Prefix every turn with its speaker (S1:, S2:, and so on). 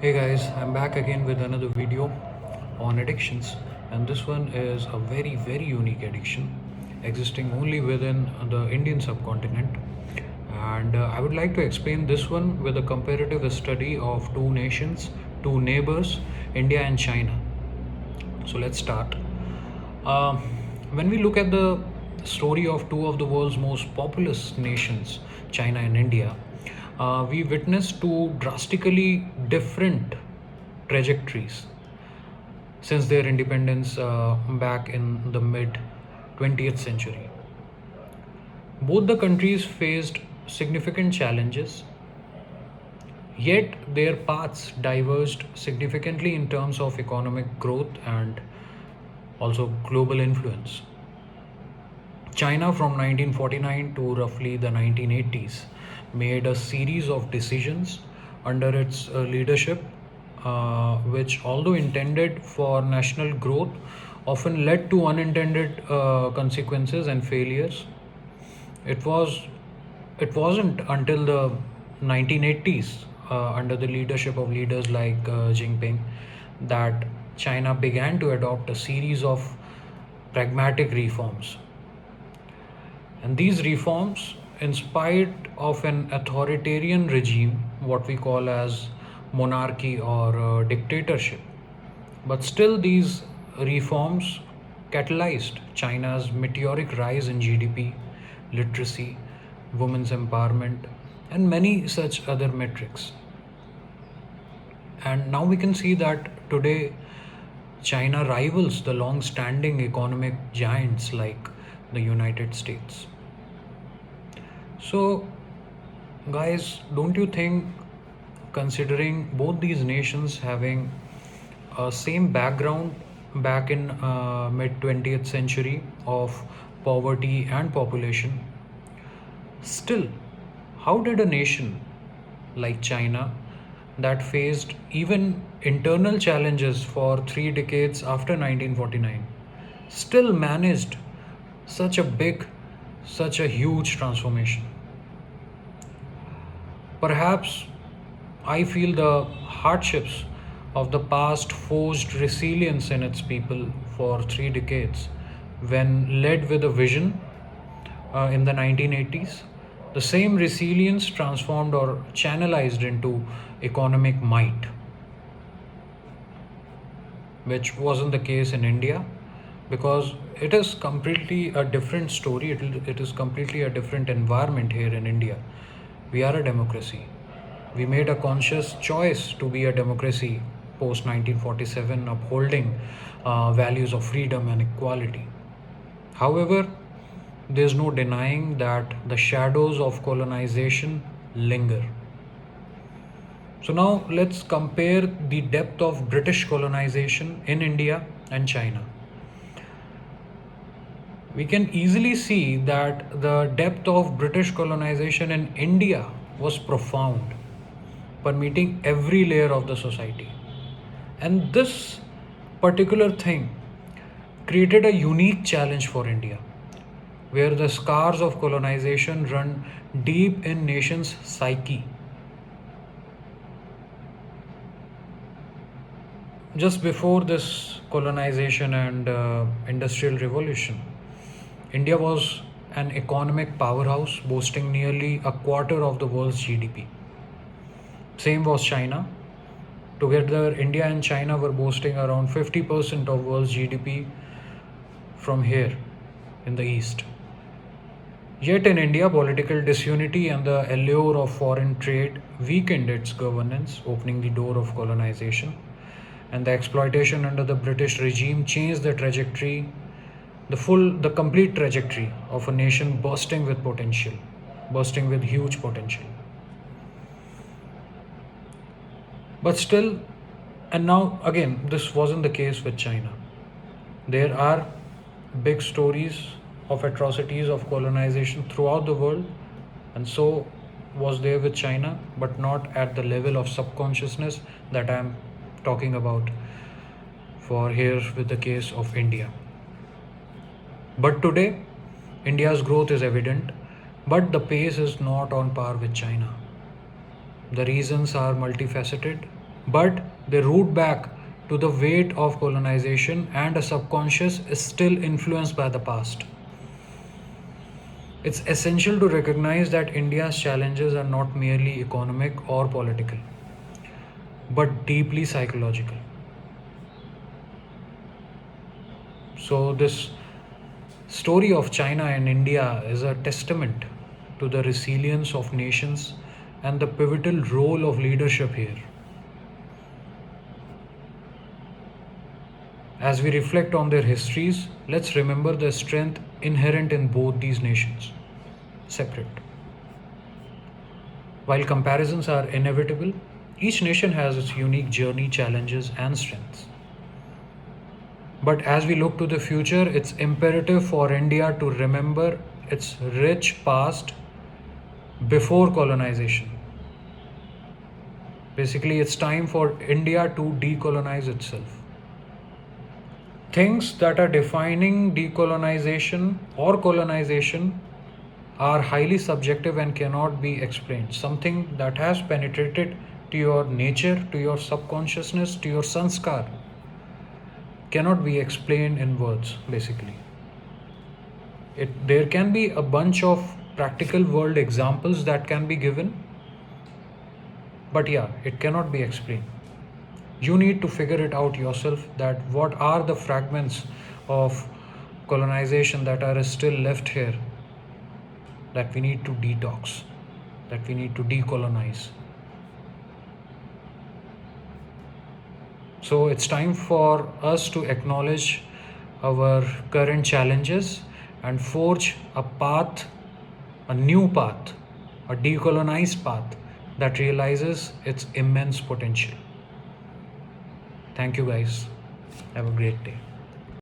S1: Hey guys, I'm back again with another video on addictions, and this one is a very unique addiction existing only within the Indian subcontinent. And I would like to explain this one with a comparative study of two nations, two neighbors, India and China. So let's start. Um when we look at the story of two of the world's most populous nations, China and India, we witness two drastically different trajectories since their independence back in the mid 20th century. Both the countries faced significant challenges, yet their paths diverged significantly in terms of economic growth and also global influence. China from 1949 to roughly the 1980s made a series of decisions under its leadership, which, although intended for national growth, often led to unintended consequences and failures. It was it wasn't until the 1980s, under the leadership of leaders like Jinping, that China began to adopt a series of pragmatic reforms. And these reforms, in spite of an authoritarian regime, what we call as monarchy or dictatorship, but still these reforms catalyzed China's meteoric rise in GDP, literacy, women's empowerment, and many such other metrics. And now we can see that today China rivals the long standing economic giants like the United States. So, guys, don't you think, considering both these nations having a same background back in mid 20th century of poverty and population, still, how did a nation like China, that faced even internal challenges for 3 decades after 1949, still managed such a big, such a huge transformation? Perhaps I feel the hardships of the past forged resilience in its people for 3 decades when led with a vision in the 1980s. The same resilience transformed or channelized into economic might, which wasn't the case in India because it is completely a different story. It is completely a different environment here in India. We are a democracy. We made a conscious choice to be a democracy post 1947, upholding values of freedom and equality. However, there's no denying that the shadows of colonization linger. So now let's compare the depth of British colonization in India and China. We can easily see that the depth of British colonization in India was profound, permeating every layer of the society. And this particular thing created a unique challenge for India, where the scars of colonization run deep in nation's psyche. Just before this colonization and industrial revolution, India was an economic powerhouse boasting nearly a quarter of the world's GDP. Same was China. Together, India and China were boasting around 50% of world's GDP from here in the east. Yet in India, political disunity and the allure of foreign trade weakened its governance, opening the door of colonization. And the exploitation under the British regime changed the trajectory, the complete trajectory of a nation bursting with potential, bursting with huge potential. But still, and now again, this wasn't the case with China. There are big stories of atrocities of colonization throughout the world, and so was there with China, but not at the level of subconsciousness that I'm talking about for here with the case of India. But today, India's growth is evident, but the pace is not on par with China. The reasons are multifaceted, but they root back to the weight of colonization, and a subconscious is still influenced by the past. It's essential to recognize that India's challenges are not merely economic or political, but deeply psychological. So, this story of China and India is a testament to the resilience of nations and the pivotal role of leadership here. As we reflect on their histories, let's remember the strength inherent in both these nations, separate. While comparisons are inevitable, each nation has its unique journey, challenges, and strengths. But as we look to the future, it's imperative for India to remember its rich past before colonization. Basically, it's time for India to decolonize itself. Things that are defining decolonization or colonization are highly subjective and cannot be explained. Something that has penetrated to your nature, to your subconsciousness, to your sanskar cannot be explained in words, basically. There can be a bunch of practical world examples that can be given, but yeah, it cannot be explained. You need to figure it out yourself, that what are the fragments of colonization that are still left here, that we need to detox, that we need to decolonize. So it's time for us to acknowledge our current challenges and forge a path, a new path, a decolonized path that realizes its immense potential. Thank you guys. Have a great day.